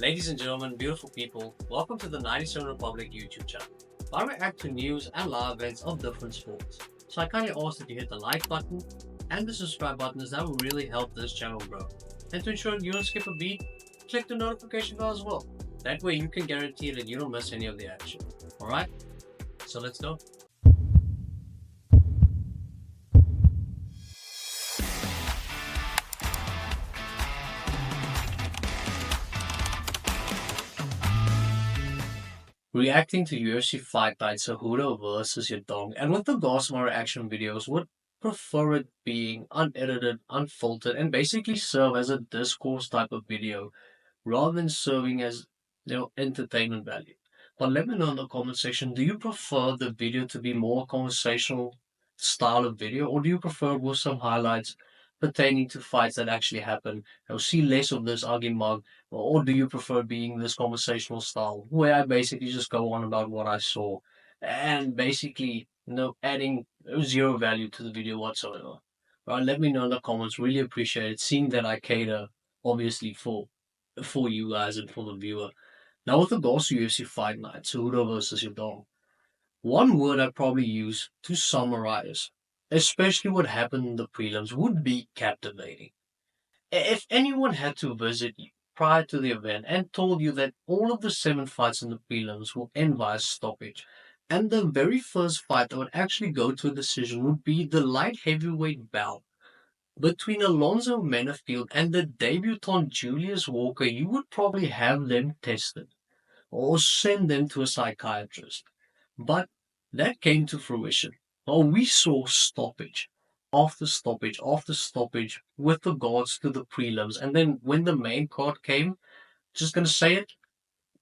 Ladies and gentlemen, beautiful people, welcome to the 97 Republic YouTube channel. I react to news and live events of different sports. So I kindly ask that you hit the like button and the subscribe button, as that will really help this channel grow. And to ensure you don't skip a beat, click the notification bell as well. That way you can guarantee that you don't miss any of the action. Alright, so let's go. Reacting to UFC Fight Night Cejudo versus Yadong, and with regards to my reaction videos, would prefer it being unedited, unfiltered, and basically serve as a discourse type of video rather than serving as entertainment value. But let me know in the comment section, do you prefer the video to be more conversational style of video, or do you prefer with some highlights pertaining to fights that actually happen? See less of this argument, or do you prefer being this conversational style where I basically just go on about what I saw and basically adding zero value to the video whatsoever? Right, let me know in the comments. Really appreciate it. Seeing that I cater obviously for you guys and for the viewer. Now with regards to UFC Fight Night, Cejudo versus Yadong, one word I'd probably use to summarize, especially what happened in the prelims, would be captivating. If anyone had to visit you prior to the event and told you that all of the 7 fights in the prelims will end via stoppage, and the very first fight that would actually go to a decision would be the light heavyweight bout between Alonzo Menifield and the debutant Julius Walker, you would probably have them tested or send them to a psychiatrist. But that came to fruition. Well, we saw stoppage after stoppage after stoppage with regards to the prelims. And then when the main card came, just going to say it,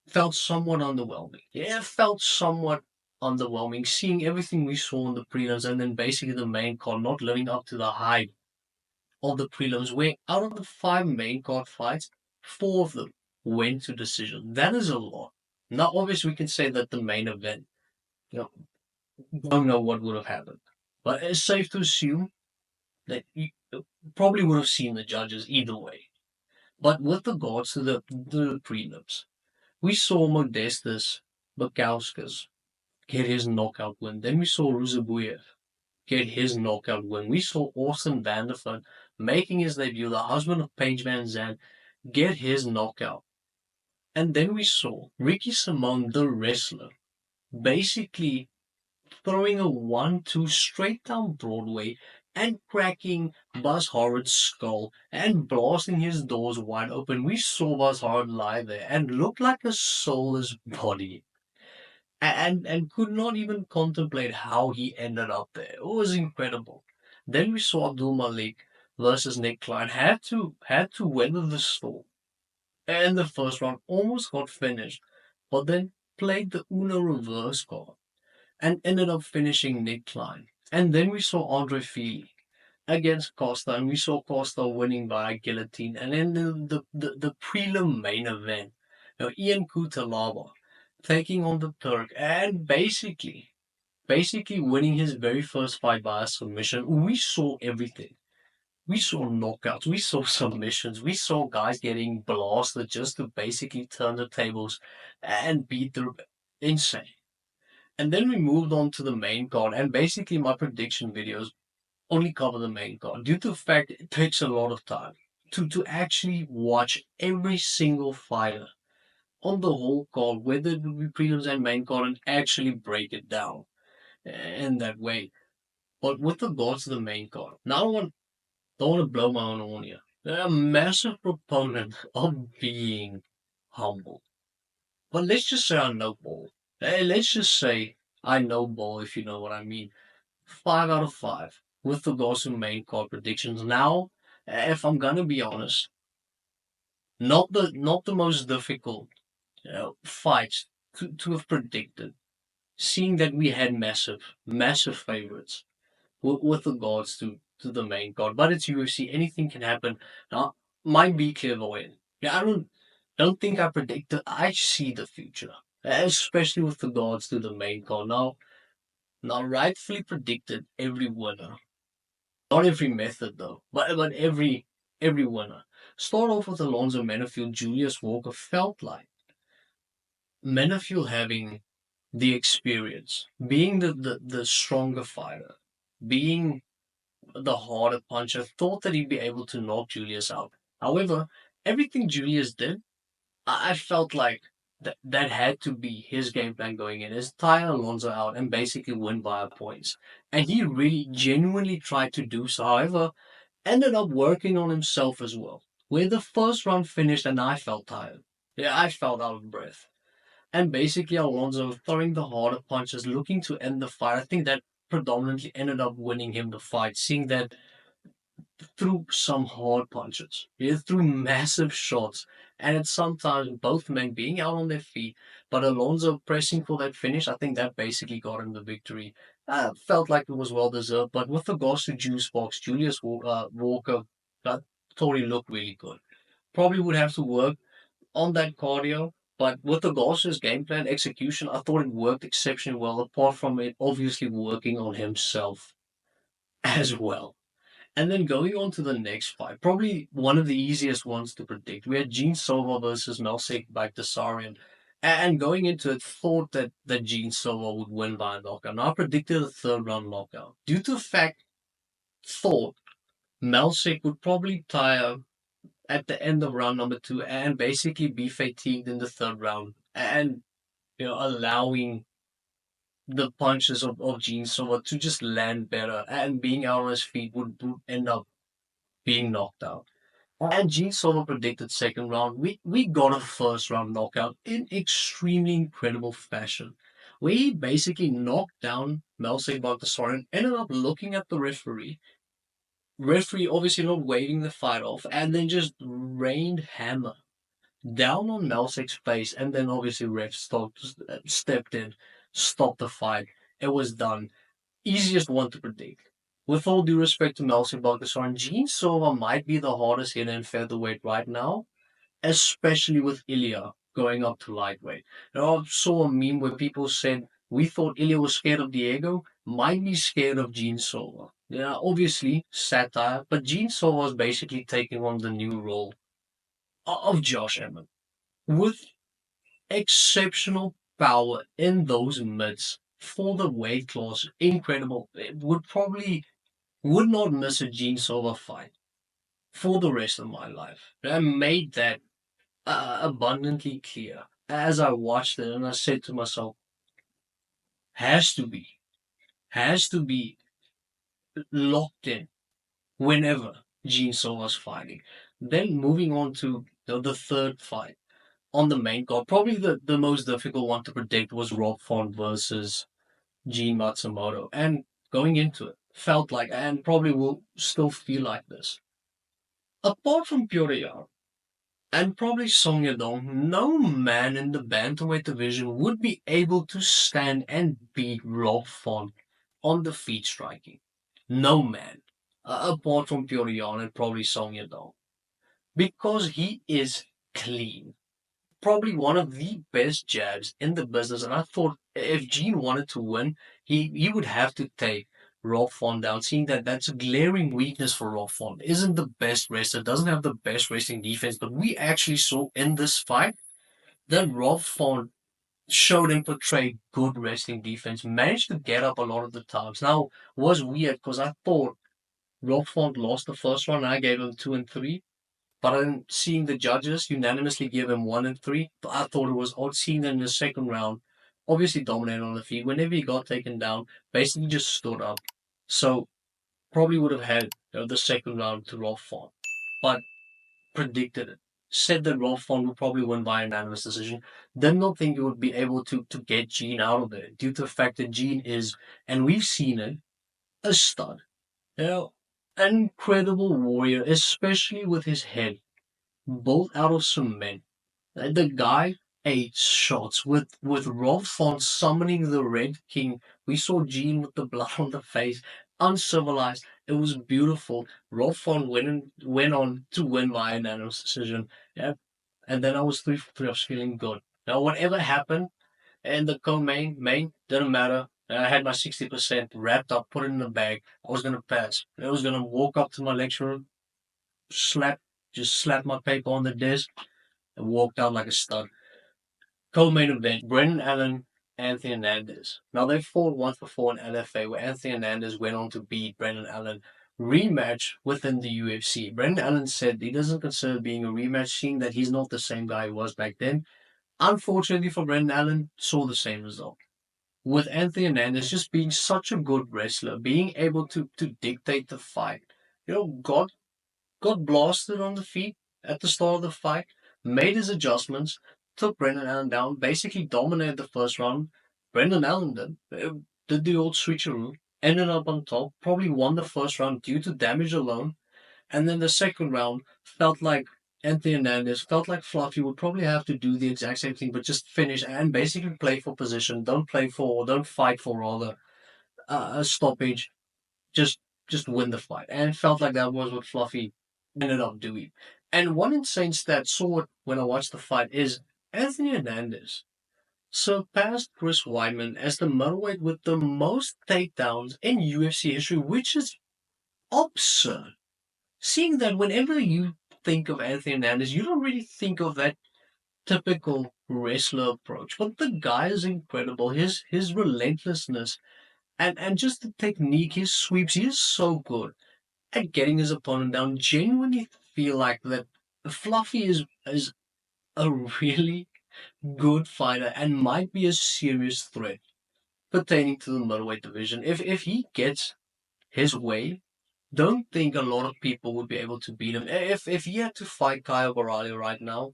felt somewhat underwhelming. Yeah, it felt somewhat underwhelming seeing everything we saw in the prelims and then basically the main card not living up to the hype of the prelims, where out of the 5 main card fights, 4 of them went to decision. That is a lot. Now, obviously, we can say that the main event, you know, don't know what would have happened, but it's safe to assume that you probably would have seen the judges either way. But with regards to the prelims, we saw Modestas Bakauskas get his knockout win. Then we saw Ruzabuyev get his knockout win. We saw Austin Vanderford making his debut, the husband of Paige Van Zandt, get his knockout. And then we saw Ricky Simone, the wrestler, basically throwing a 1-2 straight down Broadway and cracking Buzz Howard's skull and blasting his doors wide open. We saw Buzz Howard lie there and look like a soulless body. And could not even contemplate how he ended up there. It was incredible. Then we saw Abdul Malik versus Nick Klein had to weather the storm. And the first round almost got finished, but then played the Uno reverse card and ended up finishing Nick Klein. And then we saw Andre Fili against Costa, and we saw Costa winning by a guillotine. And then the prelim main event, Ian Kutalaba taking on the Turk and basically winning his very first fight by a submission. We saw everything. We saw knockouts, we saw submissions, we saw guys getting blasted just to basically turn the tables and beat the insane. And then we moved on to the main card, and basically my prediction videos only cover the main card due to the fact it takes a lot of time to actually watch every single fighter on the whole card, whether it be prelims and main card, and actually break it down in that way. But with regards to the main card, now don't want to blow my own horn here. They're a massive proponent of being humble. But let's just say I know ball. Hey, let's just say I know ball, if you know what I mean. 5 out of 5 with regards to main card predictions. Now, if I'm gonna be honest, not the most difficult fights to have predicted. Seeing that we had massive favorites with regards to the main card. But it's UFC, anything can happen. Now, might be clairvoyant. Yeah, I don't think I predict it. I see the future, especially with regards to the main card. Now rightfully predicted every winner. Not every method though, but every winner. Start off with Alonzo Menafield. Julius Walker felt like Menafield having the experience, being the stronger fighter, being the harder puncher, thought that he'd be able to knock Julius out. However, everything Julius did, I felt like that had to be his game plan going in, is tire Alonso out and basically win by points. And he really genuinely tried to do so. However, ended up working on himself as well. Where the first round finished and I felt tired. Yeah, I felt out of breath. And basically Alonso throwing the harder punches, looking to end the fight. I think that predominantly ended up winning him the fight, seeing that threw some hard punches. He threw massive shots. And at sometimes both men being out on their feet, but Alonso pressing for that finish, I think that basically got him the victory. Felt like it was well deserved. But with regards to Juice Box, Walker, I thought he looked really good. Probably would have to work on that cardio. But with regards to his game plan execution, I thought it worked exceptionally well, apart from it obviously working on himself as well. And then going on to the next fight, probably one of the easiest ones to predict. We had Gene Silva versus Melsik Bagdasaryan. And going into it, thought that Gene Silva would win by a knockout. Now I predicted a third round knockout. Due to the fact, thought Melsik would probably tire at the end of round number two and basically be fatigued in the third round. And allowing the punches of Gene Silva to just land better and being out on his feet would end up being knocked out. And Gene Silva predicted second round. We got a first round knockout in extremely incredible fashion. We basically knocked down Melsek Bagdasaryan, ended up looking at the referee. Referee obviously not waving the fight off, and then just rained hammer down on Melsek's face, and then obviously stepped in, stopped the fight. It was done. Easiest one to predict. With all due respect to Melson Balgasar, Gene Silva might be the hardest hitter in featherweight right now, especially with Ilya going up to lightweight. I saw a meme where people said we thought Ilya was scared of Diego, might be scared of Gene Silva. Yeah, obviously satire, but Gene Silva was basically taking on the new role of Josh Emmett with exceptional power in those mids for the weight class. Incredible. It would not miss a Gene Silva fight for the rest of my life. I made that abundantly clear as I watched it, and I said to myself, has to be, has to be locked in whenever Gene Silva's fighting. Then moving on to the third fight on the main card, probably the most difficult one to predict was Rob Font versus Gene Matsumoto. And going into it, felt like, and probably will still feel like this. Apart from Pyotr and probably Song Yadong, no man in the bantamweight division would be able to stand and beat Rob Font on the feet striking. No man. Apart from Pyotr and probably Song Yadong. Because he is clean. Probably one of the best jabs in the business. And I thought if Gene wanted to win, he would have to take Rob Font down, seeing that that's a glaring weakness for Rob Font. Isn't the best wrestler, doesn't have the best wrestling defense, but we actually saw in this fight that Rob Font showed and portrayed good wrestling defense, managed to get up a lot of the times. Now, was weird because I thought Rob Font lost the first one, and I gave him 2 and 3. But I'm seeing the judges unanimously give him 1 and 3. But I thought it was odd seeing that in the second round, obviously dominated on the feet. Whenever he got taken down, basically just stood up. So probably would have had the second round to Rob Font. But predicted it. Said that Rob Font would probably win by unanimous decision. Did not think he would be able to get Gene out of there due to the fact that Gene is, and we've seen it, a stud. You know, an incredible warrior, especially with his head built out of cement. The guy ate shots with Rob Font summoning the Red King. We saw Gene with the blood on the face, uncivilized. It was beautiful. Rob Font went on to win by unanimous decision. Yeah, and then I was 3 for 3. I was feeling good. Now whatever happened in the co-main didn't matter. I had my 60% wrapped up, put it in the bag. I was gonna pass. I was gonna walk up to my lecturer, slap just slapped my paper on the desk and walked out like a stud. Co-main event: Brendan Allen, Anthony Hernandez. Now they fought once before in LFA, where Anthony Hernandez went on to beat Brendan Allen. Rematch within the UFC. Brendan Allen said he doesn't consider being a rematch, seeing that he's not the same guy he was back then. Unfortunately for Brendan Allen, saw the same result. With Anthony Hernandez just being such a good wrestler, being able to dictate the fight. Got blasted on the feet at the start of the fight, made his adjustments, took Brendan Allen down, basically dominated the first round. Brendan Allen did the old switcheroo, ended up on top, probably won the first round due to damage alone, and then the second round felt like Anthony Hernandez, felt like Fluffy would probably have to do the exact same thing, but just finish and basically play for position. Don't fight for rather a stoppage. Just win the fight. And it felt like that was what Fluffy ended up doing. And one insane stat saw it when I watched the fight is Anthony Hernandez surpassed Chris Weidman as the middleweight with the most takedowns in UFC history, which is absurd. Seeing that whenever you think of Anthony Hernandez, you don't really think of that typical wrestler approach. But the guy is incredible. His relentlessness and just the technique, his sweeps, he is so good at getting his opponent down. Genuinely feel like that Fluffy is a really good fighter and might be a serious threat pertaining to the middleweight division. If he gets his way, don't think a lot of people would be able to beat him. If he had to fight Kyle Barali right now,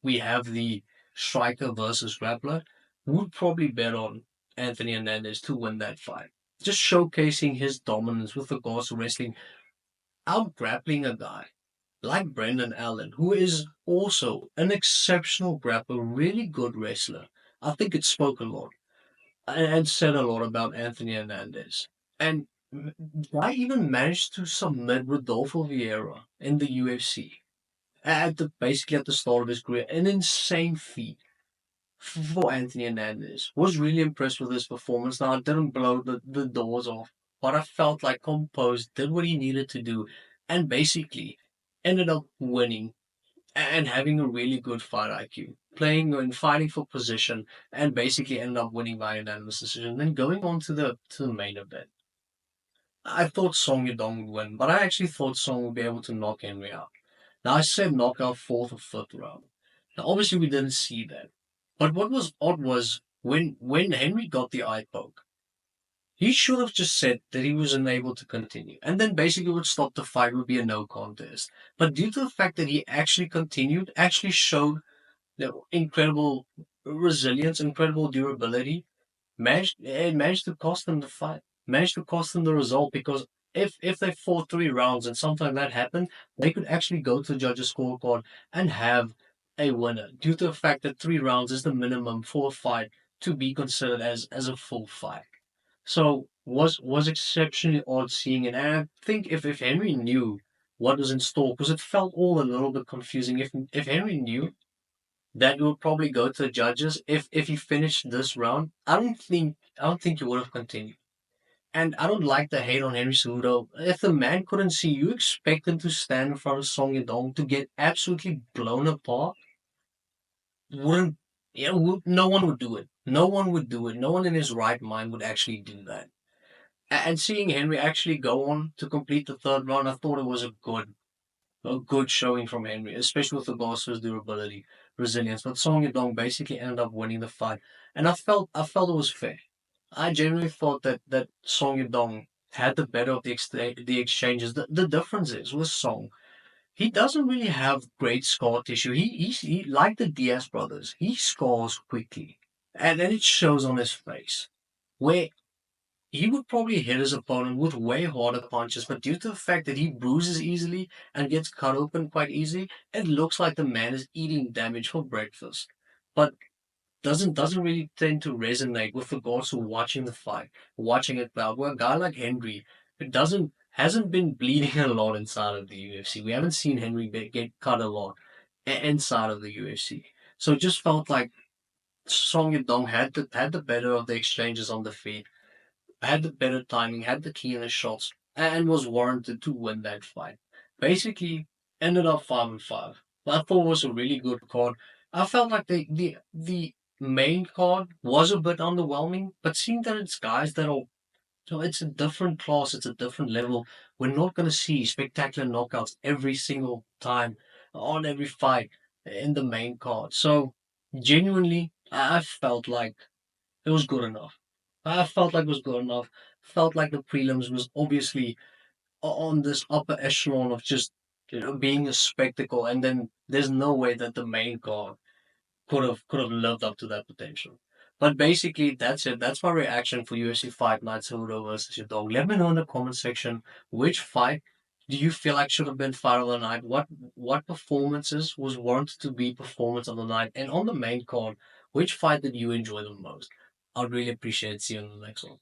we have the striker versus grappler, would probably bet on Anthony Hernandez to win that fight. Just showcasing his dominance with regards to wrestling, out grappling a guy like Brendan Allen, who is also an exceptional grappler, really good wrestler. I think it spoke a lot and said a lot about Anthony Hernandez. And I even managed to submit Rodolfo Vieira in the UFC basically at the start of his career. An insane feat for Anthony Hernandez. Was really impressed with his performance. Now, it didn't blow the doors off, but I felt like composed, did what he needed to do, and basically ended up winning and having a really good fight IQ. Playing and fighting for position, and basically ended up winning by unanimous decision. Then going on to the main event. I thought Song Yadong would win, but I actually thought Song would be able to knock Henry out. Now I said knockout fourth or fifth round. Now obviously we didn't see that. But what was odd was when Henry got the eye poke, he should have just said that he was unable to continue. And then basically would stop the fight, would be a no contest. But due to the fact that he actually continued, actually showed the incredible resilience, incredible durability, managed to cost them the fight, managed to cost them the result because if they fought 3 rounds and something that happened, they could actually go to the judges' scorecard and have a winner due to the fact that 3 rounds is the minimum for a fight to be considered as a full fight. So was exceptionally odd seeing it, and I think if Henry knew what was in store, because it felt all a little bit confusing. If Henry knew that he would probably go to the judges if he finished this round. I don't think he would have continued. And I don't like the hate on Henry Cejudo. If the man couldn't see, you expect him to stand in front of Song Yadong to get absolutely blown apart. Wouldn't no one would do it. No one would do it. No one in his right mind would actually do that. And seeing Henry actually go on to complete the third round, I thought it was a good showing from Henry, especially with regards to his durability, resilience. But Song Yadong basically ended up winning the fight, and I felt it was fair. I genuinely thought that Song Yadong had the better of the exchanges. The difference is with Song, he doesn't really have great scar tissue. He like the Diaz brothers. He scars quickly, and then it shows on his face. Where he would probably hit his opponent with way harder punches, but due to the fact that he bruises easily and gets cut open quite easily, it looks like the man is eating damage for breakfast. But doesn't really tend to resonate with regards to watching the fight, watching it play out. Where a guy like Henry, it doesn't hasn't been bleeding a lot inside of the UFC. We haven't seen Henry get cut a lot inside of the UFC. So it just felt like Song Yadong had the better of the exchanges on the feet, had the better timing, had the cleaner shots, and was warranted to win that fight. Basically, ended up 5-5. I thought it was a really good card. I felt like the main card was a bit underwhelming, but seeing that it's guys that are so it's a different class, it's a different level. We're not going to see spectacular knockouts every single time on every fight in the main card. So genuinely, I felt like it was good enough. I felt like it was good enough. Felt like the prelims was obviously on this upper echelon of just being a spectacle, and then there's no way that the main card could have lived up to that potential. But basically, that's it. That's my reaction for UFC Fight Night Cejudo versus Yadong. Let me know in the comment section which fight do you feel like should have been fight of the night. What performances was warranted to be performance of the night, and on the main card, which fight did you enjoy the most? I'd really appreciate seeing you in the next one.